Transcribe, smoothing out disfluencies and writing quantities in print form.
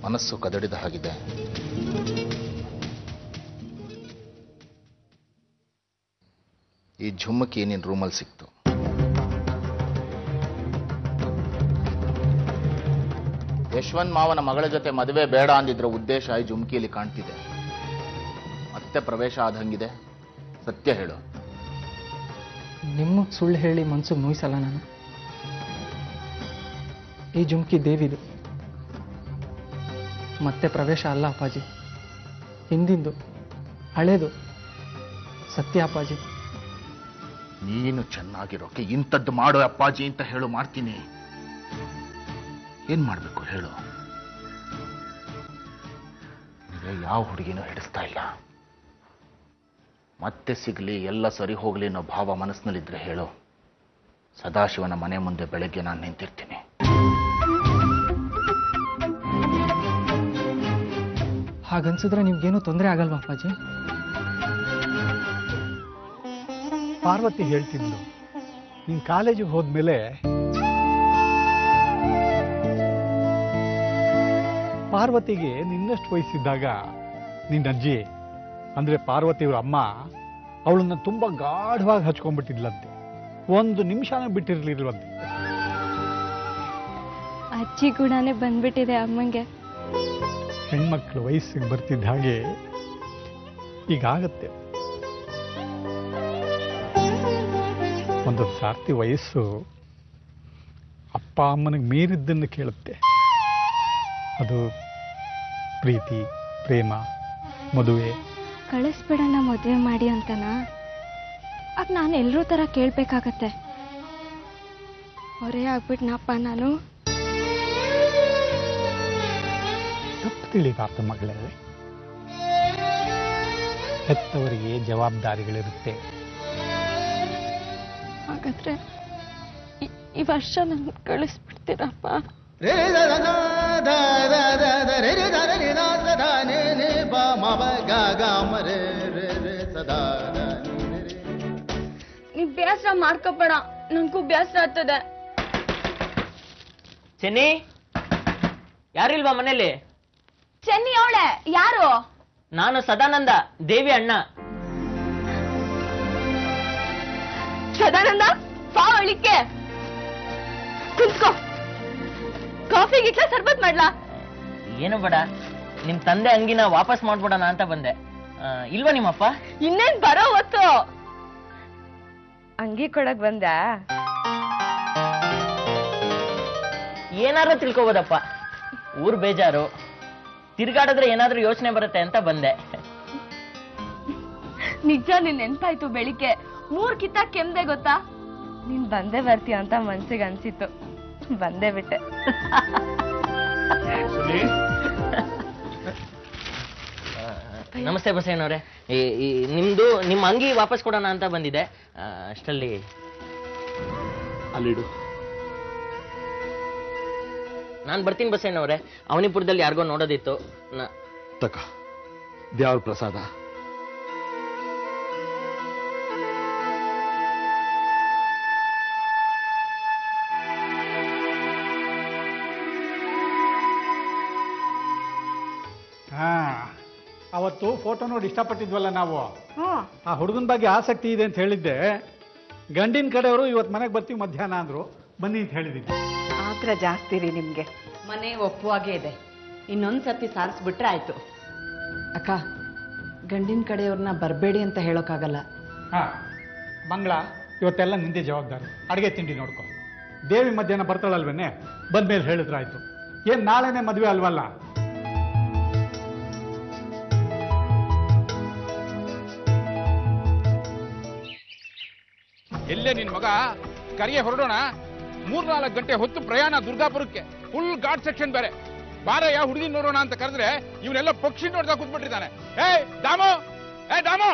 ಮನಸ್ಸು ಕದಡಿದ ಹಾಗಿದೆ. ಈ ಝುಮ್ಮಕಿ ನಿನ್ನ ರೂಮಲ್ಲಿ ಸಿಕ್ತು. ಯಶವಂತ್ ಮಾವನ ಮಗಳ ಜೊತೆ ಮದುವೆ ಬೇಡ ಅಂದಿದ್ರ ಉದ್ದೇಶ ಈ ಜುಮ್ಕಿಯಲ್ಲಿ ಕಾಣ್ತಿದೆ. ಮತ್ತೆ ಪ್ರವೇಶ ಆದಂಗಿದೆ. ಸತ್ಯ ಹೇಳು. ನಿಮಗೆ ಸುಳ್ಳು ಹೇಳಿ ಮನ್ಸಿಗೆ ನೋಯಿಸಲ್ಲ ನಾನು. ಈ ಜುಮ್ಕಿ ದೇವಿದು, ಮತ್ತೆ ಪ್ರವೇಶ ಅಲ್ಲ ಅಪ್ಪಾಜಿ. ಹಿಂದಿಂದು, ಹಳೇದು, ಸತ್ಯ ಅಪ್ಪಾಜಿ. ನೀನು ಚೆನ್ನಾಗಿರೋಕೆ ಇಂಥದ್ದು ಮಾಡೋ ಅಪ್ಪಾಜಿ ಅಂತ ಹೇಳು, ಮಾಡ್ತೀನಿ. ಏನ್ ಮಾಡ್ಬೇಕು ಹೇಳು? ಯಾವ ಹುಡುಗಿನೂ ಹಿಡಿಸ್ತಾ ಇಲ್ಲ. ಮತ್ತೆ ಸಿಗ್ಲಿ, ಎಲ್ಲ ಸರಿ ಹೋಗ್ಲಿ ಅನ್ನೋ ಭಾವ ಮನಸ್ಸಿನಲ್ಲಿದ್ರೆ ಹೇಳು. ಸದಾಶಿವನ ಮನೆ ಮುಂದೆ ಬೆಳಗ್ಗೆ ನಾನು ನಿಂತಿರ್ತೀನಿ. ಹಾಗನ್ಸಿದ್ರೆ ನಿಮ್ಗೇನು ತೊಂದರೆ ಆಗಲ್ವಾ ಅಪ್ಪಾಜಿ? ಪಾರ್ವತಿ ಹೇಳ್ತಿದ್ಲು, ನೀನು ಕಾಲೇಜಿಗೆ ಹೋದ್ಮೇಲೆ ಪಾರ್ವತಿಗೆ ನಿನ್ನಷ್ಟು ವಯಸ್ಸಿದ್ದಾಗ ನಿನ್ನ ಅಜ್ಜಿ ಅಂದ್ರೆ ಪಾರ್ವತಿಯವ್ರ ಅಮ್ಮ ಅವಳನ್ನ ತುಂಬಾ ಗಾಢವಾಗಿ ಹಚ್ಕೊಂಡ್ಬಿಟ್ಟಿದ್ಲಂತೆ. ಒಂದು ನಿಮಿಷನೂ ಬಿಟ್ಟಿರ್ಲಿಲ್ವಂತೆ. ಅಜ್ಜಿ ಗುಣನೇ ಬಂದ್ಬಿಟ್ಟಿದೆ ಅಮ್ಮಂಗೆ. ಹೆಣ್ಮಕ್ಳು ವಯಸ್ಸಿಗೆ ಬರ್ತಿದ್ದ ಹಾಗೆ ಈಗಾಗತ್ತೆ. ಒಂದೊಂದು ಸಾರ್ತಿ ವಯಸ್ಸು ಅಪ್ಪ ಅಮ್ಮನಿಗೆ ಮೀರಿದ್ದನ್ನು ಕೇಳುತ್ತೆ. ಅದು ಪ್ರೀತಿ, ಪ್ರೇಮ, ಮದುವೆ. ಕಳಿಸ್ಬಿಡೋಣ ಮದುವೆ ಮಾಡಿ ಅಂತನಾ? ಆಗ ನಾನು ಎಲ್ಲರೂ ಥರ ಕೇಳಬೇಕಾಗತ್ತೆ. ಹೊರೆ ಆಗ್ಬಿಟ್ನಪ್ಪ ನಾನು. ತಪ್ಪು ತಿಳಿಬಾರ್ದು ಮಗಳೇ. ಹೆತ್ತವರಿಗೆ ಜವಾಬ್ದಾರಿಗಳಿರುತ್ತೆ. ಹಾಗಾದ್ರೆ ಈ ವರ್ಷ ನನ್ನ ಕಳಿಸ್ಬಿಡ್ತೀರಪ್ಪ? ನೀವ್ ಬೇಸರ ಮಾಡ್ಕೋಬೇಡ, ನನ್ಗೂ ಬೇಸರ ಆಗ್ತದೆ. ಚೆನ್ನಿ, ಯಾರಿಲ್ವಾ ಮನೇಲಿ? ಚೆನ್ನಿ ಅವಳೆ. ಯಾರು? ನಾನು ಸದಾನಂದ, ದೇವಿ ಅಣ್ಣ. ಸದಾನಂದ, ಬಾ ಒಳಿಕೆ. ಕುಂತ್ಕೋ. ಕಾಫಿ ಗಿಟ್ಲ ಸರ್ಬತ್ ಮಾಡ್ಲಾ? ಏನು ಬೇಡ, ನಿಮ್ ತಂದೆ ಅಂಗಿನ ವಾಪಸ್ ಮಾಡ್ಬಿಡೋಣ ಅಂತ ಬಂದೆ. ಇಲ್ವಾ ನಿಮ್ಮಪ್ಪ? ಇನ್ನೇನ್ ಬರೋ ಹೊತ್ತು. ಅಂಗಿ ಕೊಡಕ್ ಬಂದ? ಏನಾದ್ರೂ ತಿಳ್ಕೊಬೋದಪ್ಪ. ಊರ್ ಬೇಜಾರು, ತಿರ್ಗಾಡಿದ್ರೆ ಏನಾದ್ರೂ ಯೋಚನೆ ಬರುತ್ತೆ ಅಂತ ಬಂದೆ. ನಿಜ, ನಿನ್ ನೆನ್ಪಾಯ್ತು. ಬೆಳಿಗ್ಗೆ 3 ಕಿತ್ತ ಕೆಮ್ದೆ ಗೊತ್ತಾ? ನೀನ್ ಬಂದೇ ಬರ್ತೀಯ ಅಂತ ಮನ್ಸಿಗೆ ಅನ್ಸಿತ್ತು, ಬಂದೇ ಬಿಟ್ಟೆ. ನಮಸ್ತೆ ಬಸಯ್ಯನವ್ರೆ. ನಿಮ್ಮ ಅಂಗಿ ವಾಪಸ್ ಕೊಡೋಣ ಅಂತ ಬಂದಿದೆ. ಅಷ್ಟರಲ್ಲಿ ಅಲ್ಲಿಡು. ನಾನು ಬರ್ತೀನಿ ಬಸಯ್ಯನವ್ರೆ. ಅವನಿಪುರದಲ್ಲಿ ಯಾರಿಗೋ ನೋಡೋದಿತ್ತು. ತಕ ದ್ಯಾವ್ರ ಪ್ರಸಾದ. ಅವತ್ತು ಫೋಟೋ ನೋಡಿ ಇಷ್ಟಪಟ್ಟಿದ್ವಲ್ಲ ನಾವು. ಆ ಹುಡುಗನ ಬಗ್ಗೆ ಆಸಕ್ತಿ ಇದೆ ಅಂತ ಹೇಳಿದ್ದೆ. ಗಂಡಿನ ಕಡೆಯವರು ಇವತ್ತು ಮನೆಗೆ ಬರ್ತೀವಿ ಮಧ್ಯಾಹ್ನ ಅಂದ್ರು, ಬನ್ನಿ ಅಂತ ಹೇಳಿದ್ದೀನಿ. ಆತರ ಜಾಸ್ತಿ ರೀ ನಿಮ್ಗೆ. ಮನೆ ಒಪ್ಪುವಾಗೇ ಇದೆ, ಇನ್ನೊಂದ್ಸತಿ ಸಾರಿಸ್ಬಿಟ್ರೆ ಆಯ್ತು. ಅಕ್ಕ, ಗಂಡಿನ ಕಡೆಯವ್ರನ್ನ ಬರಬೇಡಿ ಅಂತ ಹೇಳೋಕ್ಕಾಗಲ್ಲ. ಮಂಗಳ, ಇವತ್ತೆಲ್ಲ ನಿಂದೆ ಜವಾಬ್ದಾರಿ. ಅಡುಗೆ ತಿಂಡಿ ನೋಡ್ಕೊ. ದೇವಿ ಮಧ್ಯಾಹ್ನ ಬರ್ತಾಳಲ್ವೇನೆ, ಬಂದ್ಮೇಲೆ ಹೇಳಿದ್ರಾಯ್ತು. ಏನ್ ನಾಳೆನೆ ಮದುವೆ ಅಲ್ವಲ್ಲ? ಎಲ್ಲೇ ನಿನ್ ಮಗ? ಕರಿಯ ಹೊರಡೋಣ. 3-4 ಗಂಟೆ ಹೊತ್ತು ಪ್ರಯಾಣ ದುರ್ಗಾಪುರಕ್ಕೆ. ಫುಲ್ ಘಾಟ್ ಸೆಕ್ಷನ್ ಬೇರೆ. ಬಾರಯ್ಯ ಹುಡುಗಿ ನೋಡೋಣ ಅಂತ ಕರೆದ್ರೆ ಇವನೆಲ್ಲ ಪಕ್ಷಿ ನೋಡ್ತಾ ಕೂತ್ಬಿಟ್ಟಿದ್ದಾನೆ. ಏ ದಾಮು, ಏ ದಾಮು.